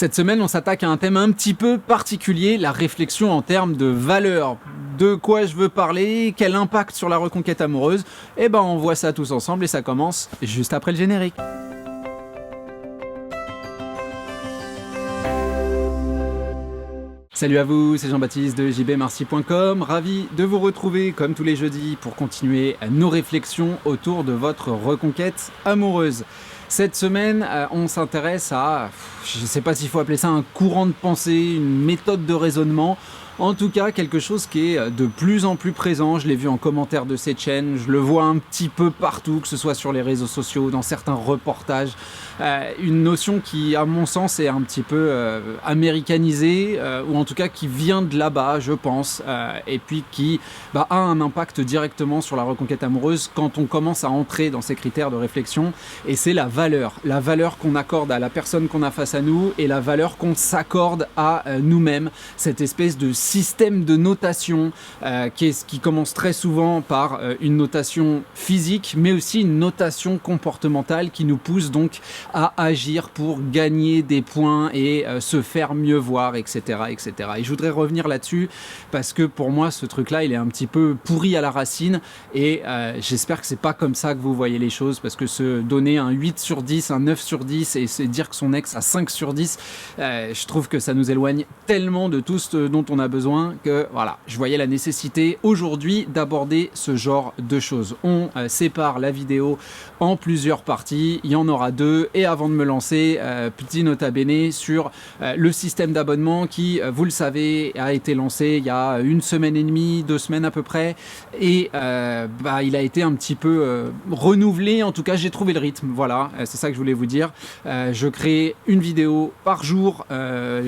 Cette semaine, on s'attaque à un thème un petit peu particulier, la réflexion en termes de valeurs. De quoi je veux parler, quel impact sur la reconquête amoureuse. Eh ben, on voit ça tous ensemble et ça commence juste après le générique. Salut à vous, c'est Jean-Baptiste de jbmarcy.com, ravi de vous retrouver comme tous les jeudis pour continuer nos réflexions autour de votre reconquête amoureuse. Cette semaine, on s'intéresse à, je ne sais pas s'il faut appeler ça un courant de pensée, une méthode de raisonnement, en tout cas quelque chose qui est de plus en plus présent. Je l'ai vu en commentaire de cette chaîne, je le vois un petit peu partout, que ce soit sur les réseaux sociaux, dans certains reportages. Une notion qui, à mon sens, est un petit peu américanisée, ou en tout cas qui vient de là-bas, je pense, et puis qui a un impact directement sur la reconquête amoureuse quand on commence à entrer dans ces critères de réflexion, et c'est la valeur qu'on accorde à la personne qu'on a face à nous et la valeur qu'on s'accorde à nous-mêmes, cette espèce de système de notation qui commence très souvent par une notation physique, mais aussi une notation comportementale qui nous pousse donc à agir pour gagner des points et se faire mieux voir, etc., etc. Et je voudrais revenir là-dessus parce que pour moi, ce truc-là, il est un petit peu pourri à la racine et j'espère que c'est pas comme ça que vous voyez les choses, parce que se donner un 8 sur 10, un 9 sur 10 et se dire que son ex a 5 sur 10, je trouve que ça nous éloigne tellement de tout ce dont on a besoin que voilà, je voyais la nécessité aujourd'hui d'aborder ce genre de choses. On sépare la vidéo en plusieurs parties, il y en aura deux. Et avant de me lancer, petit nota bene sur le système d'abonnement qui, vous le savez, a été lancé il y a 1 semaine et demie, 2 semaines à peu près, et il a été un petit peu renouvelé. En tout cas, j'ai trouvé le rythme. Voilà, c'est ça que je voulais vous dire. Je crée une vidéo par jour,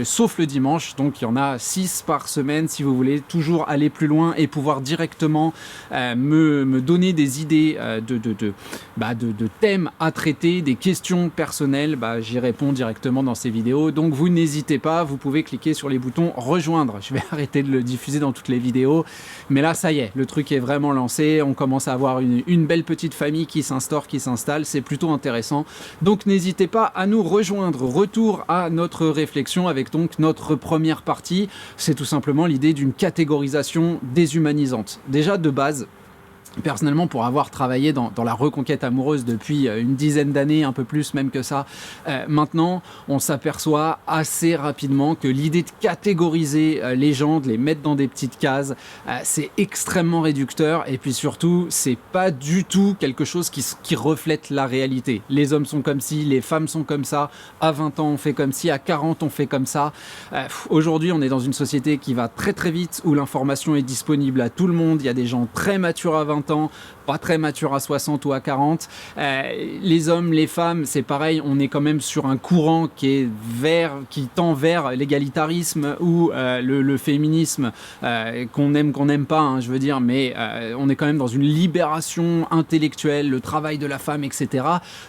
sauf le dimanche, donc il y en a 6 par semaine si vous voulez toujours aller plus loin et pouvoir directement me donner des idées de thèmes à traiter, des questions personnelles, j'y réponds directement dans ces vidéos. Donc vous n'hésitez pas, vous pouvez cliquer sur les boutons rejoindre. Je vais arrêter de le diffuser dans toutes les vidéos, mais là ça y est, le truc est vraiment lancé, on commence à avoir une belle petite famille qui s'instaure, qui s'installe, c'est plutôt intéressant. Donc n'hésitez pas à nous rejoindre. Retour à notre réflexion avec donc notre première partie, c'est tout simplement l'idée d'une catégorisation déshumanisante. Déjà de base, personnellement, pour avoir travaillé dans la reconquête amoureuse depuis une dizaine d'années, un peu plus même que ça, maintenant, on s'aperçoit assez rapidement que l'idée de catégoriser les gens, de les mettre dans des petites cases, c'est extrêmement réducteur, et puis surtout, c'est pas du tout quelque chose qui reflète la réalité. Les hommes sont comme ci, les femmes sont comme ça, à 20 ans on fait comme ci, à 40 on fait comme ça. Aujourd'hui, on est dans une société qui va très très vite, où l'information est disponible à tout le monde. Il y a des gens très matures à 20 ans, pas très mature à 60 ou à 40. Les hommes, les femmes, c'est pareil, on est quand même sur un courant qui tend vers l'égalitarisme ou le féminisme, qu'on n'aime pas, hein, je veux dire, mais on est quand même dans une libération intellectuelle, le travail de la femme, etc.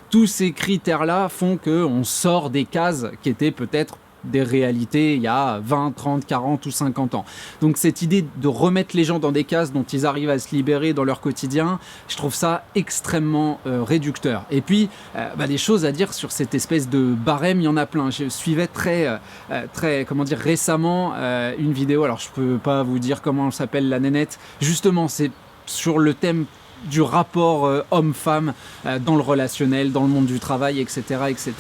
Tous ces critères-là font qu'on sort des cases qui étaient peut-être des réalités il y a 20, 30, 40 ou 50 ans. Donc cette idée de remettre les gens dans des cases dont ils arrivent à se libérer dans leur quotidien, je trouve ça extrêmement réducteur. Et puis, des choses à dire sur cette espèce de barème, il y en a plein. Je suivais très récemment une vidéo, alors je peux pas vous dire comment elle s'appelle, la nénette, justement c'est sur le thème du rapport homme-femme dans le relationnel, dans le monde du travail, etc., etc.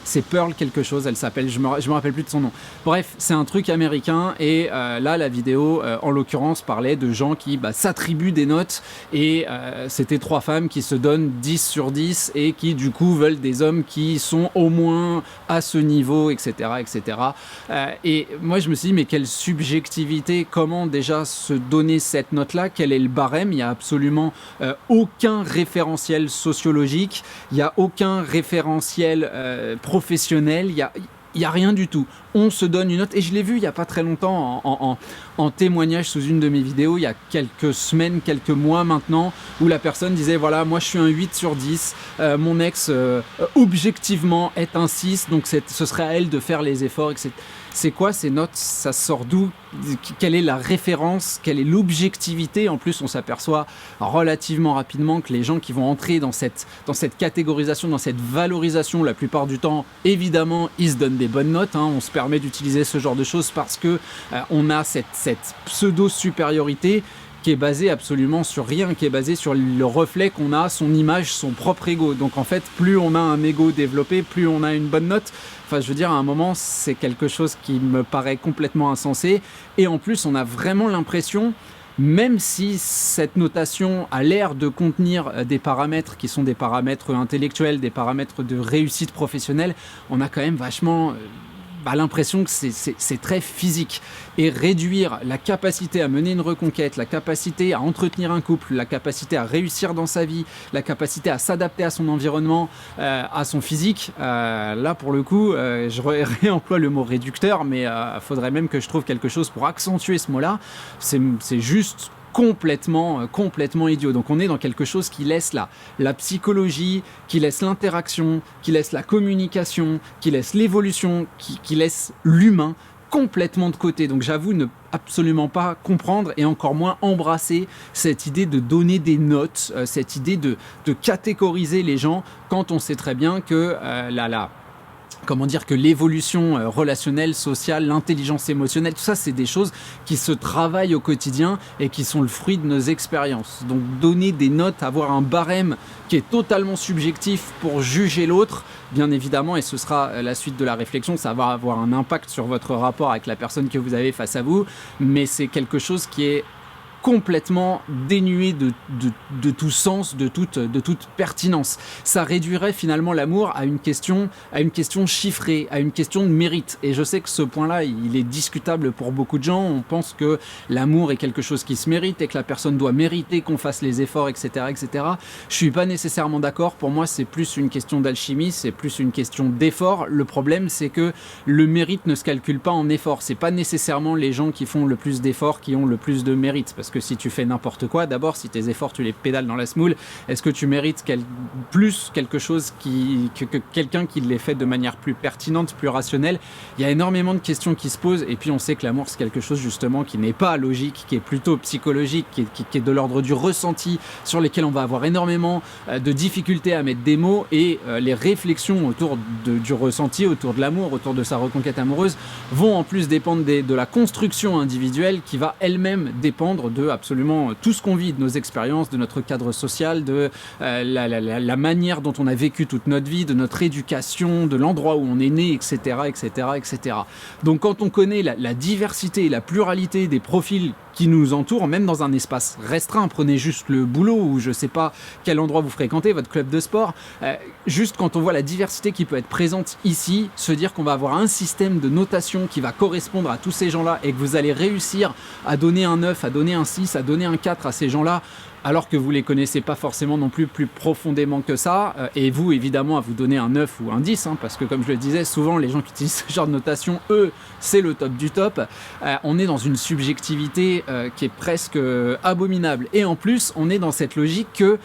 C'est Pearl quelque chose, elle s'appelle, je me rappelle plus de son nom. Bref, c'est un truc américain, et là la vidéo en l'occurrence parlait de gens qui s'attribuent des notes, et c'était 3 femmes qui se donnent 10 sur 10 et qui du coup veulent des hommes qui sont au moins à ce niveau, etc., etc. Et moi je me suis dit, mais quelle subjectivité, comment déjà se donner cette note-là, quel est le barème? Il n'y a absolument aucun référentiel sociologique, il n'y a aucun référentiel professionnel, il y a rien du tout. On se donne une note, et je l'ai vu il n'y a pas très longtemps en témoignage sous une de mes vidéos, il y a quelques semaines, quelques mois maintenant, où la personne disait, voilà, moi je suis un 8 sur 10, mon ex objectivement est un 6, donc ce serait à elle de faire les efforts, etc. C'est quoi ces notes? Ça sort d'où? Quelle est la référence? Quelle est l'objectivité? En plus, on s'aperçoit relativement rapidement que les gens qui vont entrer dans cette catégorisation, dans cette valorisation, la plupart du temps, évidemment, ils se donnent des bonnes notes, hein. On se permet d'utiliser ce genre de choses parce que on a cette pseudo-supériorité qui est basée absolument sur rien, qui est basée sur le reflet qu'on a, son image, son propre ego. Donc en fait, plus on a un ego développé, plus on a une bonne note. Enfin, je veux dire, à un moment, c'est quelque chose qui me paraît complètement insensé. Et en plus, on a vraiment l'impression, même si cette notation a l'air de contenir des paramètres qui sont des paramètres intellectuels, des paramètres de réussite professionnelle, on a quand même vachement l'impression que c'est très physique. Et réduire la capacité à mener une reconquête, la capacité à entretenir un couple, la capacité à réussir dans sa vie, la capacité à s'adapter à son environnement, à son physique, là pour le coup, je réemploie le mot réducteur, mais faudrait même que je trouve quelque chose pour accentuer ce mot-là. C'est juste complètement idiot. Donc on est dans quelque chose qui laisse la psychologie, qui laisse l'interaction, qui laisse la communication, qui laisse l'évolution, qui laisse l'humain complètement de côté. Donc j'avoue ne absolument pas comprendre et encore moins embrasser cette idée de donner des notes, cette idée de catégoriser les gens quand on sait très bien que que l'évolution relationnelle, sociale, l'intelligence émotionnelle, tout ça, c'est des choses qui se travaillent au quotidien et qui sont le fruit de nos expériences. Donc, donner des notes, avoir un barème qui est totalement subjectif pour juger l'autre, bien évidemment, et ce sera la suite de la réflexion, ça va avoir un impact sur votre rapport avec la personne que vous avez face à vous, mais c'est quelque chose qui est complètement dénué de tout sens, de toute pertinence. Ça réduirait finalement l'amour à une question chiffrée, à une question de mérite. Et je sais que ce point-là, il est discutable pour beaucoup de gens. On pense que l'amour est quelque chose qui se mérite et que la personne doit mériter qu'on fasse les efforts, etc., etc. Je suis pas nécessairement d'accord. Pour moi, c'est plus une question d'alchimie, c'est plus une question d'effort. Le problème, c'est que le mérite ne se calcule pas en effort. C'est pas nécessairement les gens qui font le plus d'efforts qui ont le plus de mérite. Parce que si tu fais n'importe quoi, d'abord, si tes efforts, tu les pédales dans la semoule, est-ce que tu mérites plus quelque chose que quelqu'un qui les fait de manière plus pertinente, plus rationnelle? Il y a énormément de questions qui se posent, et puis on sait que l'amour, c'est quelque chose justement qui n'est pas logique, qui est plutôt psychologique, qui est de l'ordre du ressenti, sur lesquels on va avoir énormément de difficultés à mettre des mots, et les réflexions autour du ressenti, autour de l'amour, autour de sa reconquête amoureuse, vont en plus dépendre de la construction individuelle qui va elle-même dépendre de absolument tout ce qu'on vit, de nos expériences, de notre cadre social, de la manière dont on a vécu toute notre vie, de notre éducation, de l'endroit où on est né, etc., etc., etc. Donc quand on connaît la diversité et la pluralité des profils qui nous entourent, même dans un espace restreint, prenez juste le boulot ou je sais pas quel endroit vous fréquentez, votre club de sport, juste quand on voit la diversité qui peut être présente ici, se dire qu'on va avoir un système de notation qui va correspondre à tous ces gens-là et que vous allez réussir à donner un 9, à donner un 6, à donner un 4 à ces gens-là, alors que vous ne les connaissez pas forcément non plus profondément que ça, et vous, évidemment, à vous donner un 9 ou un 10, hein, parce que comme je le disais, souvent, les gens qui utilisent ce genre de notation, eux, c'est le top du top. On est dans une subjectivité qui est presque abominable. Et en plus, on est dans cette logique que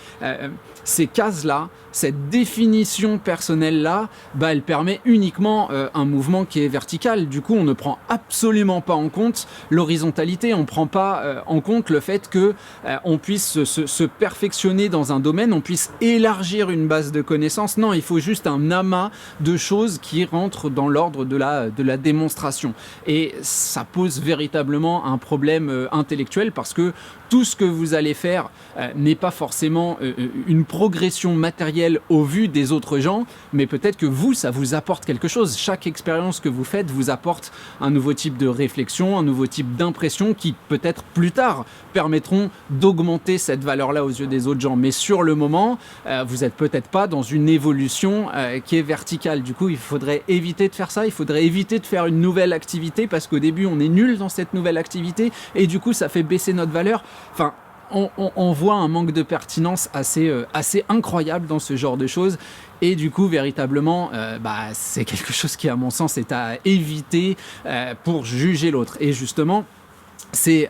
ces cases-là, cette définition personnelle-là, elle permet uniquement un mouvement qui est vertical. Du coup, on ne prend absolument pas en compte l'horizontalité, on ne prend pas en compte le fait qu'on puisse se perfectionner dans un domaine, on puisse élargir une base de connaissances. Non, il faut juste un amas de choses qui rentrent dans l'ordre de la démonstration. Et ça pose véritablement un problème intellectuel parce que tout ce que vous allez faire n'est pas forcément une progression matérielle au vu des autres gens, mais peut-être que vous, ça vous apporte quelque chose. Chaque expérience que vous faites vous apporte un nouveau type de réflexion, un nouveau type d'impression qui peut-être plus tard permettront d'augmenter cette valeur-là aux yeux des autres gens. Mais sur le moment, vous n'êtes peut-être pas dans une évolution qui est verticale. Du coup, il faudrait éviter de faire ça, il faudrait éviter de faire une nouvelle activité parce qu'au début, on est nul dans cette nouvelle activité et du coup, ça fait baisser notre valeur. Enfin, on voit un manque de pertinence assez incroyable dans ce genre de choses et du coup véritablement c'est quelque chose qui à mon sens est à éviter pour juger l'autre. Et justement c'est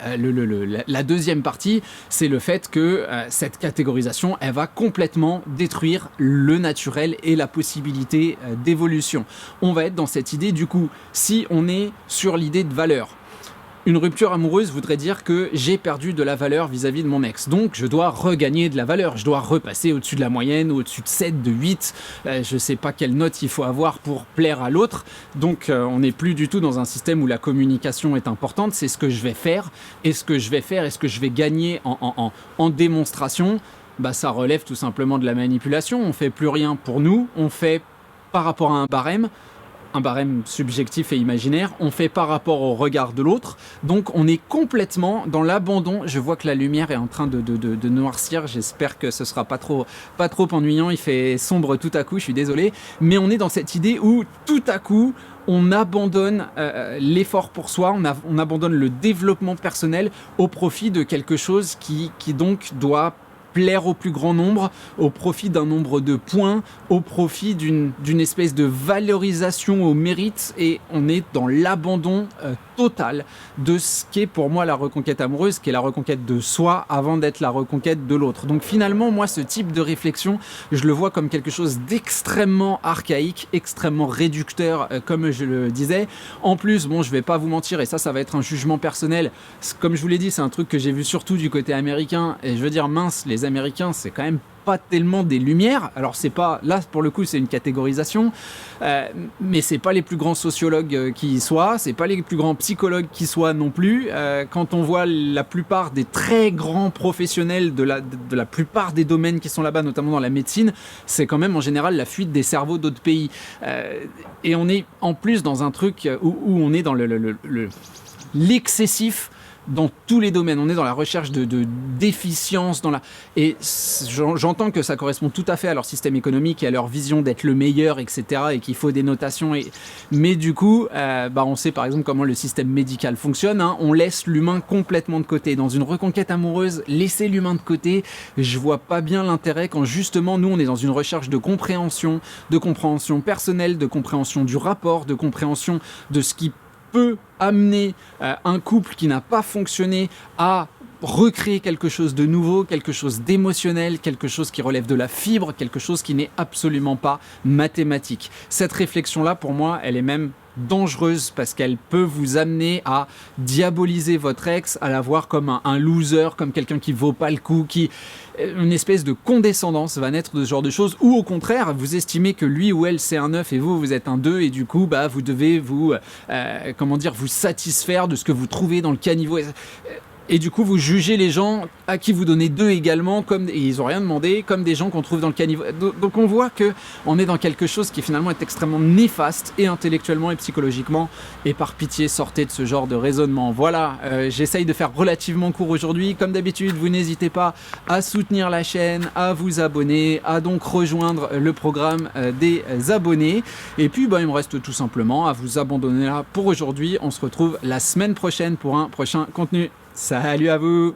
la deuxième partie, c'est le fait que cette catégorisation, elle va complètement détruire le naturel et la possibilité d'évolution. On va être dans cette idée, du coup, si on est sur l'idée de valeur, Une rupture amoureuse voudrait dire que j'ai perdu de la valeur vis-à-vis de mon ex. Donc je dois regagner de la valeur, je dois repasser au-dessus de la moyenne, au-dessus de 7, de 8. Je ne sais pas quelle note il faut avoir pour plaire à l'autre. Donc on n'est plus du tout dans un système où la communication est importante. C'est ce que je vais faire. Et ce que je vais faire, et ce que je vais gagner en démonstration, ça relève tout simplement de la manipulation. On ne fait plus rien pour nous, on fait par rapport à un barème subjectif et imaginaire, on fait par rapport au regard de l'autre, donc on est complètement dans l'abandon. Je vois que la lumière est en train de noircir, j'espère que ce sera pas trop ennuyant, il fait sombre tout à coup, je suis désolé, mais on est dans cette idée où tout à coup, on abandonne l'effort pour soi, on abandonne le développement personnel au profit de quelque chose qui donc doit plaire au plus grand nombre, au profit d'un nombre de points, au profit d'une espèce de valorisation au mérite, et on est dans l'abandon total de ce qu'est pour moi la reconquête amoureuse, qui est la reconquête de soi avant d'être la reconquête de l'autre. Donc finalement, moi, ce type de réflexion, je le vois comme quelque chose d'extrêmement archaïque, extrêmement réducteur, comme je le disais. En plus, je vais pas vous mentir, et ça va être un jugement personnel. Comme je vous l'ai dit, c'est un truc que j'ai vu surtout du côté américain, et je veux dire, mince, les Américains, c'est quand même pas tellement des lumières. Alors c'est pas, là pour le coup c'est une catégorisation, mais c'est pas les plus grands sociologues qui soient, c'est pas les plus grands psychologues qui soient non plus. Quand on voit la plupart des très grands professionnels de la plupart des domaines qui sont là-bas, notamment dans la médecine, c'est quand même en général la fuite des cerveaux d'autres pays. Et on est en plus dans un truc où on est dans l'excessif dans tous les domaines. On est dans la recherche d'efficience, et j'entends que ça correspond tout à fait à leur système économique et à leur vision d'être le meilleur, etc., et qu'il faut des notations. Mais du coup, on sait par exemple comment le système médical fonctionne. On laisse l'humain complètement de côté. Dans une reconquête amoureuse, laisser l'humain de côté, je vois pas bien l'intérêt quand justement nous on est dans une recherche de compréhension personnelle, de compréhension du rapport, de compréhension de ce qui peut amener un couple qui n'a pas fonctionné à recréer quelque chose de nouveau, quelque chose d'émotionnel, quelque chose qui relève de la fibre, quelque chose qui n'est absolument pas mathématique. Cette réflexion-là, pour moi, elle est même dangereuse parce qu'elle peut vous amener à diaboliser votre ex, à la voir comme un loser, comme quelqu'un qui vaut pas le coup, une espèce de condescendance va naître de ce genre de choses, ou au contraire, vous estimez que lui ou elle c'est un 9 et vous êtes un 2, et du coup vous devez vous satisfaire de ce que vous trouvez dans le caniveau. Et du coup, vous jugez les gens à qui vous donnez 2 également, et ils n'ont rien demandé, comme des gens qu'on trouve dans le caniveau. Donc on voit qu'on est dans quelque chose qui finalement est extrêmement néfaste, et intellectuellement et psychologiquement. Et par pitié, sortez de ce genre de raisonnement. Voilà, j'essaye de faire relativement court aujourd'hui. Comme d'habitude, vous n'hésitez pas à soutenir la chaîne, à vous abonner, à donc rejoindre le programme des abonnés. Et puis, il me reste tout simplement à vous abandonner là pour aujourd'hui. On se retrouve la semaine prochaine pour un prochain contenu. Salut à vous!